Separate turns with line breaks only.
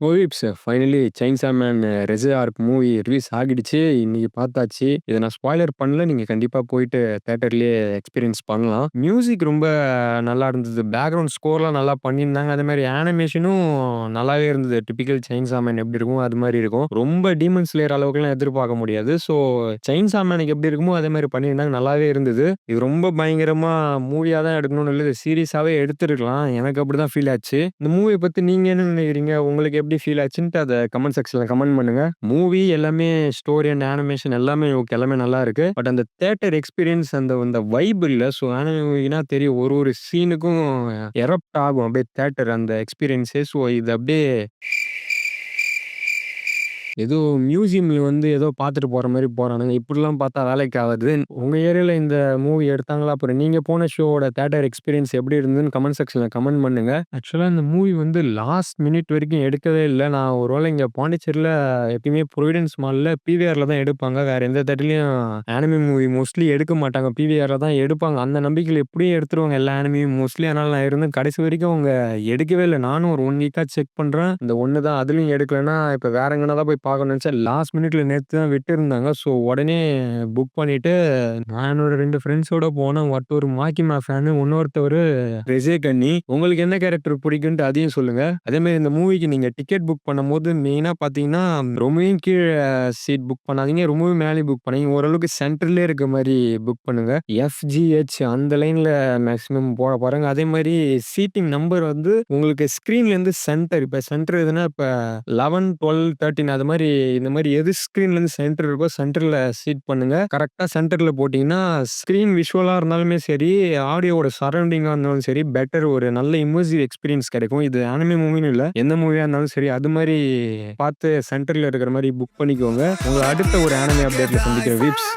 ஓவிப்ஸ் finally Chainsaw Man Reze arc movie release ஆகிடுச்சு. இன்னைக்கு பார்த்தாச்சு. இத நான் ஸ்பாய்லர் பண்ணல. நீங்க கண்டிப்பா போயிட்டு தியேட்டர்லயே எக்ஸ்பீரியன்ஸ் பண்ணலாம். மியூசிக் ரொம்ப நல்லா இருந்தது. பேக்கிரவுண்ட் ஸ்கோர்லாம் நல்லா பண்ணியிருந்தாங்க. அதேமாரி ஆனிமேஷனும் நல்லாவே இருந்தது. டிபிக்கல் செயின்ஸா மேன் எப்படி இருக்குமோ, அது மாரி இருக்கும். ரொம்ப டீமன் ஸ்லேயர் அளவுக்குலாம் எதிர்பார்க்க முடியாது. ஸோ செயின்ஸா மேனுக்கு எப்படி இருக்குமோ, அதே மாரி பண்ணியிருந்தாங்க. நல்லாவே இருந்தது. இது ரொம்ப பயங்கரமா மூவியா தான் எடுக்கணும்னு இல்ல. சீரிஸாவே எடுத்திருக்கலாம். எனக்கு அப்படிதான் ஃபீல் ஆச்சு. இந்த மூவிய பத்தி நீங்க என்ன நினைக்கிறீங்க? உங்களுக்கு எப்படி ஃபீல் ஆச்சுன்ட்டு அத கமெண்ட் செக்ஷன்ல கமெண்ட் பண்ணுங்க. மூவி எல்லாமே ஸ்டோரி அண்ட் அனிமேஷன் எல்லாமே ஓகே. எல்லாமே நல்லா இருக்கு. பட் அந்த தியேட்டர் எக்ஸ்பீரியன்ஸ் அந்த அந்த வைப் இல்ல. ஸோ அனிமே மூவினா தெரியும். ஒரு ஒரு சீனுக்கும் எரப்ட் ஆகும். அப்படியே தியேட்டர் அந்த எக்ஸ்பீரியன்ஸே. ஸோ இது அப்படியே ஏதோ மியூசியம்ல ஏதோ பார்த்துட்டு போற மாரி போறானுங்க. இப்படிலாம் பார்த்தா வேலைக்கு ஆவாது. உங்க ஏரியால இந்த மூவி எடுத்தாங்களா? அப்புறம் நீங்க போன ஷோவோட தியேட்டர் எக்ஸ்பீரியன்ஸ் எப்படி இருந்ததுன்னு கமெண்ட் செக்ஷன்ல கமெண்ட் பண்ணுங்க. ஆக்சுவலா இந்த மூவி லாஸ்ட் மினிட் வரைக்கும் எடுக்கவே இல்ல. நான் ஒரு வேளை இங்க பாண்டிச்சேரியில எப்பயுமே புரோவிடன்ஸ் மால்ல பிவிஆர்ல தான் எடுப்பாங்க. வேற எந்த தியேட்டர்லயும் ஆனிமே மூவி மோஸ்ட்லி எடுக்க மாட்டாங்க. பிவிஆர்ல தான் எடுப்பாங்க. அந்த நம்பிக்கையில எப்படியும் எடுத்துருவாங்க எல்லா ஆனிமேயும் மோஸ்ட்லி. அதனால நான் இருந்தேன். கடைசி வரைக்கும் அவங்க எடுக்கவே இல்ல. நானும் ஒரு 1 வீக்கா செக் பண்றேன். இந்த ஒண்ணு தான் அதுலயும் எடுக்கலன்னா, இப்ப வேற எங்கனா தான் போய் பார்க்கணும்னு நெனச்சேன். லாஸ்ட் மினிட்ல நேத்து தான் விட்டுருந்தாங்க. ஸோ உடனே புக் பண்ணிட்டு, நான் என்னோட 2 ஃப்ரெண்ட்ஸோட போனோம். ஒருத்தர் மாக்கிமா ஃபேனு, இன்னொருத்தவரு ரெசே கன்னி. உங்களுக்கு என்ன கேரக்டர் பிடிக்குன்ட்டு அதையும் சொல்லுங்க. அதேமாரி இந்த மூவிக்கு நீங்க டிக்கெட் புக் பண்ணும்போது மெயினா பார்த்தீங்கன்னா, ரொம்பவும் கீழ சீட் புக் பண்ணாதீங்க. ரொம்பவும் மேலயும் புக் பண்ணாதீங்க. ஓரளவுக்கு சென்டர்லயே இருக்க மாரி புக் பண்ணுங்க. எஃப்-ஜி-ஹெச் அந்த லைன்ல மேக்ஸிமம் போட பாருங்க. அதேமாரி சீட்டிங் நம்பர் உங்களுக்கு ஸ்க்ரீன்லேருந்து சென்டர் இப்ப சென்டர் எதுனா இப்ப 11, 12, 13 அது மாரி இந்த மாரி எது ஸ்க்ரீன்லேருந்து சென்டர் இருக்கோ சென்டர்ல சீட் பண்ணுங்க. கரெக்ட்டா சென்டர்ல போட்டீங்கன்னா, ஸ்க்ரீன் விஷுவலா இருந்தாலுமே சரி, ஆடியோவோட சரவுண்டிங்கா இருந்தாலும் சரி, பெட்டர் ஒரு நல்ல இம்மர்சிவ் எக்ஸ்பீரியன்ஸ் கிடைக்கும். இது அனிமே மூவின்னு இல்ல. எந்த மூவியா இருந்தாலும் சரி, அது மாரி பார்த்து சென்டர்ல இருக்கிற மாரி புக் பண்ணிக்கோங்க. உங்கள அடுத்த ஒரு அனிமே அப்டேட்ல சந்திக்கிறேன் வீப்ஸ்.